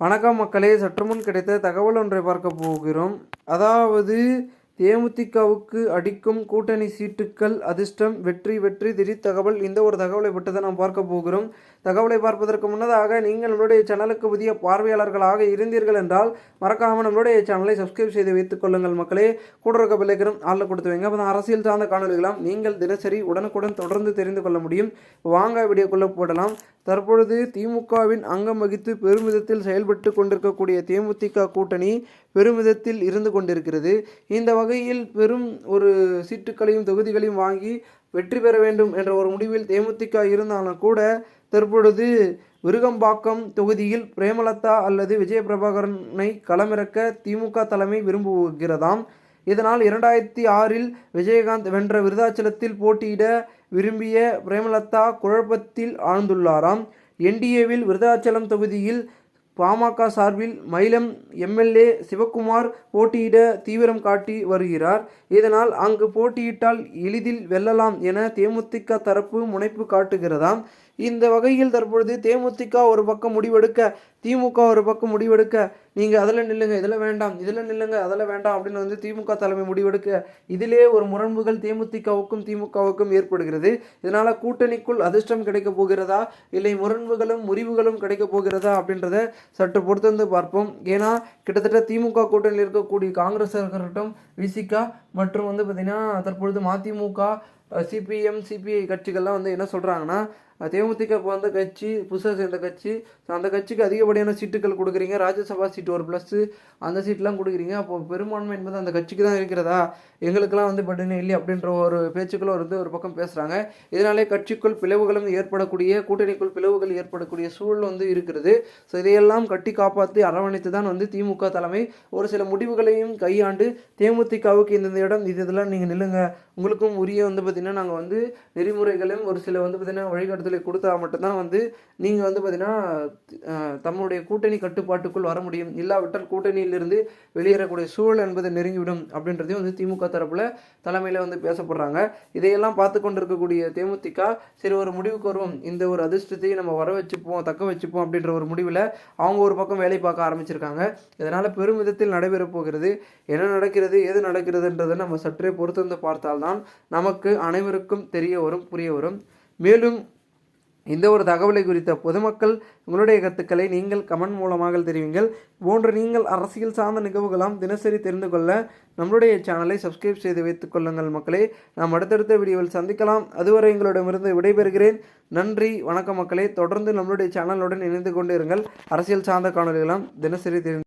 வணக்கம் மக்களே, சற்றுமுன் கிடைத்த தகவல் ஒன்றை பார்க்க போகிறோம். அதாவது தேமுதிகவுக்கு அடிக்கும் கூட்டணி சீட்டுக்கள் அதிர்ஷ்டம் வெற்றி வெற்றி திடீர் தகவல். இந்த ஒரு தகவலை பற்றி தான் நாம் பார்க்க போகிறோம். தகவலை பார்ப்பதற்கு முன்னதாக நீங்கள் நம்மளுடைய சேனலுக்கு புதிய பார்வையாளர்களாக இருந்தீர்கள் என்றால் மறக்காமல் நம்மளுடைய சேனலை சப்ஸ்கிரைப் செய்து வைத்துக் கொள்ளுங்கள் மக்களே. கூட இருக்க பிள்ளைகளும் ஆளில் கொடுத்து வைங்க. அப்போ அரசியல் சார்ந்த காணொலிகளாம் நீங்கள் தினசரி உடனுக்குடன் தொடர்ந்து தெரிந்து கொள்ள முடியும். வாங்க வீடியோக்குள்ளே போடலாம். தற்பொழுது திமுகவின் அங்கம் வகித்து பெருமிதத்தில் செயல்பட்டு கொண்டிருக்கக்கூடிய தேமுதிக கூட்டணி பெருமிதத்தில் இருந்து கொண்டிருக்கிறது. இந்த வகையில் பெரும் ஒரு சீட்டுகளையும் தொகுதிகளையும் வாங்கி வெற்றி பெற வேண்டும் என்ற ஒரு முடிவில் தேமுதிக இருந்தாலும் கூட தற்பொழுது விருகம்பாக்கம் தொகுதியில் பிரேமலதா அல்லது விஜயபிரபாகரனை களமிறக்க திமுக தலைமை விரும்புகிறதாம். இதனால் 2006இல் விஜயகாந்த் வென்ற விருதாச்சலத்தில் போட்டியிட விரும்பிய பிரேமலதா குழப்பத்தில் ஆழ்ந்துள்ளாராம். என்டிஏவில் விருதாச்சலம் தொகுதியில் பாமக சார்பில் மயிலம் எம்எல்ஏ சிவக்குமார் போட்டியிட தீவிரம் காட்டி வருகிறார். இதனால் அங்கு போட்டியிட்டால் எளிதில் வெல்லலாம் என தேமுதிக தரப்பு முனைப்பு காட்டுகிறதாம். இந்த வகையில் தற்பொழுது தேமுதிக ஒரு பக்கம் முடிவெடுக்க, திமுக ஒரு பக்கம் முடிவெடுக்க, நீங்கள் அதில் நில்லுங்க, இதில் வேண்டாம், இதில் நில்லுங்க, அதில் வேண்டாம் அப்படின்னு திமுக தலைமை முடிவெடுக்க, இதிலே ஒரு முரண்புகள் தேமுதிகவுக்கும் திமுகவுக்கும் ஏற்படுகிறது. இதனால் கூட்டணிக்குள் அதிர்ஷ்டம் கிடைக்க போகிறதா, இல்லை முரண்புகளும் முறிவுகளும் கிடைக்க போகிறதா அப்படின்றத சற்று பொறுத்து பார்ப்போம். ஏன்னா கிட்டத்தட்ட திமுக கூட்டணியில் இருக்கக்கூடிய காங்கிரஸ் இருக்கட்டும், விசிகா மற்றும் பார்த்திங்கன்னா தற்பொழுது மதிமுக, சிபிஎம், சிபிஐ கட்சிகள்லாம் என்ன சொல்கிறாங்கன்னா, தேமுதிக இப்போ கட்சி புதுசாக சேர்ந்த கட்சி, அந்த கட்சிக்கு அதிகப்படியான சீட்டுகள் கொடுக்குறீங்க, ராஜ்யசபா சீட்டு ஒரு ப்ளஸ்ஸு அந்த சீட்லாம் கொடுக்குறீங்க, அப்போ பெரும்பான்மை என்பது அந்த கட்சிக்கு தான் இருக்கிறதா, எங்களுக்கெல்லாம் பட்டுன்னு இல்லை அப்படின்ற ஒரு பேச்சுக்களும் ஒரு பக்கம் பேசுகிறாங்க. இதனாலே கட்சிக்குள் பிளவுகளும் ஏற்படக்கூடிய, கூட்டணிக்குள் பிளவுகள் ஏற்படக்கூடிய சூழல் இருக்கிறது. ஸோ இதையெல்லாம் கட்டி காப்பாற்றி அரவணைத்து தான் திமுக தலைமை ஒரு சில முடிவுகளையும் கையாண்டு தேமுதிகவுக்கு இந்த இடம் இதெல்லாம் நீங்கள் நில்லுங்க, உங்களுக்கும் உரிய பார்த்திங்கன்னா நாங்கள் நெறிமுறைகளையும் ஒரு சில பார்த்திங்கன்னா வழிகாட்டு கொடுத்தா மட்டும்தான் நீங்கள் பார்த்தீங்கன்னா தம்முடைய கூட்டணி கட்டுப்பாட்டுக்குள் வர முடியும், இல்லாவிட்டால் கூட்டணியிலிருந்து வெளியேறக்கூடிய சூழல் என்பது நெருங்கிவிடும் அப்படின்றதையும் திமுக தரப்புல தலைமையில பேசப்படுறாங்க. இதையெல்லாம் பார்த்து கொண்டிருக்கக்கூடிய தேமுதிக சரி ஒரு முடிவுக்கு வருவோம், இந்த ஒரு அதிர்ஷ்டத்தை நம்ம வர வச்சுப்போம், தக்க வச்சுப்போம் அப்படின்ற ஒரு முடிவில் அவங்க ஒரு பக்கம் வேலை பார்க்க ஆரம்பிச்சிருக்காங்க. இதனால் பெரும் விதத்தில் நடைபெற போகிறது. என்ன நடக்கிறது, ஏது நடக்கிறதுன்றதை நம்ம சற்றே பொறுத்து பார்த்தால்தான் நமக்கு அனைவருக்கும் தெரிய வரும், புரிய வரும். மேலும் இந்த ஒரு தகவலை குறித்த பொதுமக்கள் உங்களுடைய கருத்துக்களை நீங்கள் கமெண்ட் மூலமாக தெரிவிங்கள். போன்ற நீங்கள் அரசியல் சார்ந்த நிகழ்வுகளாம் தினசரி தெரிந்து கொள்ள நம்மளுடைய சேனலை சப்ஸ்கிரைப் செய்து வைத்துக் கொள்ளுங்கள் மக்களே. நாம் அடுத்தடுத்த வீடியோவில் சந்திக்கலாம். அதுவரை எங்களிடமிருந்து விடைபெறுகிறேன். நன்றி, வணக்கம் மக்களே. தொடர்ந்து நம்மளுடைய சேனலுடன் இணைந்து கொண்டு இருங்கள். அரசியல் சார்ந்த காணொலிகளாம் தினசரி தெரிந்து